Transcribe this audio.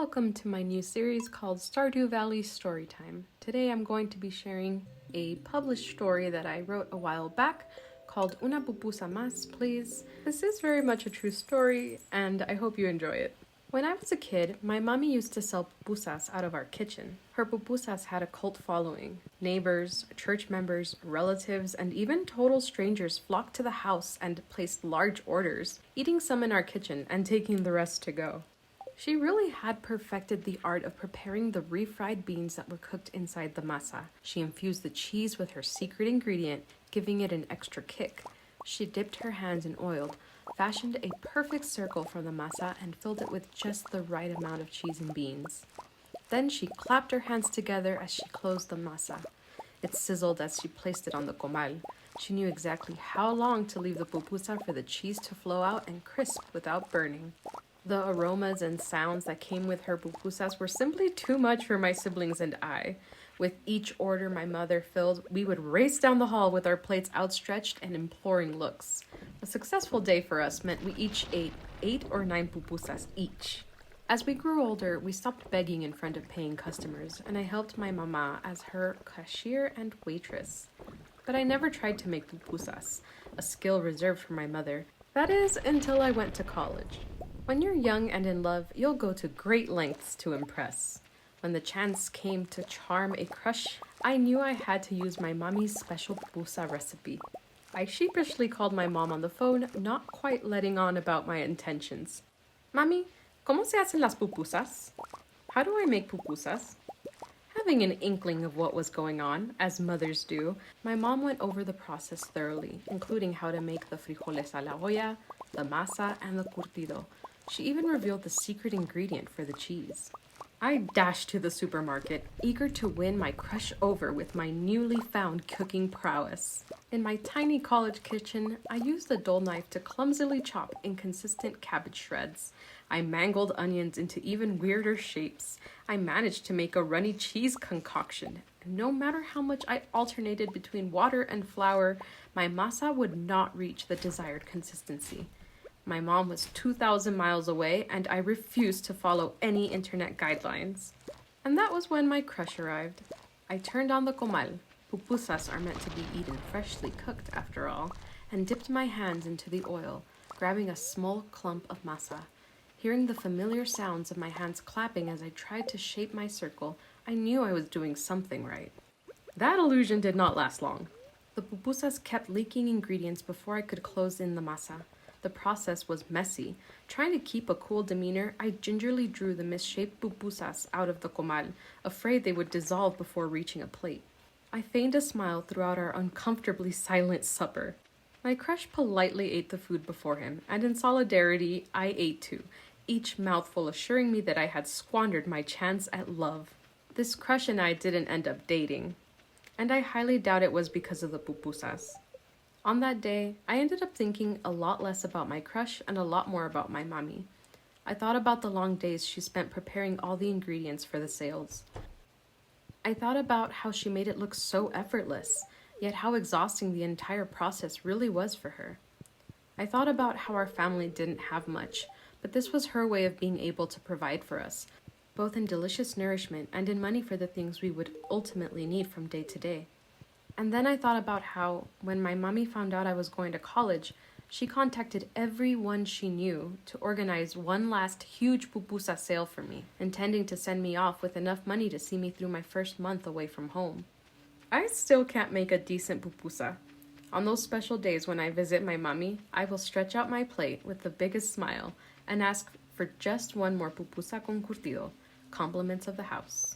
Welcome to my new series called Stardew Valley Storytime. Today I'm going to be sharing a published story that I wrote a while back called Una Pupusa Más, Please. This is very much a true story and I hope you enjoy it. When I was a kid, my mommy used to sell pupusas out of our kitchen. Her pupusas had a cult following. Neighbors, church members, relatives, and even total strangers flocked to the house and placed large orders, eating some in our kitchen and taking the rest to go. She really had perfected the art of preparing the refried beans that were cooked inside the masa. She infused the cheese with her secret ingredient, giving it an extra kick. She dipped her hands in oil, fashioned a perfect circle from the masa, and filled it with just the right amount of cheese and beans. Then she clapped her hands together as she closed the masa. It sizzled as she placed it on the comal. She knew exactly how long to leave the pupusa for the cheese to flow out and crisp without burning. The aromas and sounds that came with her pupusas were simply too much for my siblings and I. With each order my mother filled, we would race down the hall with our plates outstretched and imploring looks. A successful day for us meant we each ate 8 or 9 pupusas each. As we grew older, we stopped begging in front of paying customers, and I helped my mama as her cashier and waitress. But I never tried to make pupusas, a skill reserved for my mother. That is, until I went to college. When you're young and in love, you'll go to great lengths to impress. When the chance came to charm a crush, I knew I had to use my mommy's special pupusa recipe. I sheepishly called my mom on the phone, not quite letting on about my intentions. Mami, ¿cómo se hacen las pupusas? How do I make pupusas? Having an inkling of what was going on, as mothers do, my mom went over the process thoroughly, including how to make the frijoles a la olla, the masa, and the curtido. She even revealed the secret ingredient for the cheese. I dashed to the supermarket, eager to win my crush over with my newly found cooking prowess. In my tiny college kitchen, I used a dull knife to clumsily chop inconsistent cabbage shreds. I mangled onions into even weirder shapes. I managed to make a runny cheese concoction. And no matter how much I alternated between water and flour, my masa would not reach the desired consistency. My mom was 2,000 miles away, and I refused to follow any internet guidelines. And that was when my crush arrived. I turned on the comal. Pupusas are meant to be eaten freshly cooked, after all, and dipped my hands into the oil, grabbing a small clump of masa. Hearing the familiar sounds of my hands clapping as I tried to shape my circle, I knew I was doing something right. That illusion did not last long. The pupusas kept leaking ingredients before I could close in the masa. The process was messy. Trying to keep a cool demeanor, I gingerly drew the misshaped pupusas out of the comal, afraid they would dissolve before reaching a plate. I feigned a smile throughout our uncomfortably silent supper. My crush politely ate the food before him, and in solidarity, I ate too, each mouthful assuring me that I had squandered my chance at love. This crush and I didn't end up dating, and I highly doubt it was because of the pupusas. On that day, I ended up thinking a lot less about my crush and a lot more about my mommy. I thought about the long days she spent preparing all the ingredients for the sales. I thought about how she made it look so effortless, yet how exhausting the entire process really was for her. I thought about how our family didn't have much, but this was her way of being able to provide for us, both in delicious nourishment and in money for the things we would ultimately need from day to day. And then I thought about how, when my mommy found out I was going to college, she contacted everyone she knew to organize one last huge pupusa sale for me, intending to send me off with enough money to see me through my first month away from home. I still can't make a decent pupusa. On those special days when I visit my mommy, I will stretch out my plate with the biggest smile and ask for just one more pupusa con curtido, compliments of the house.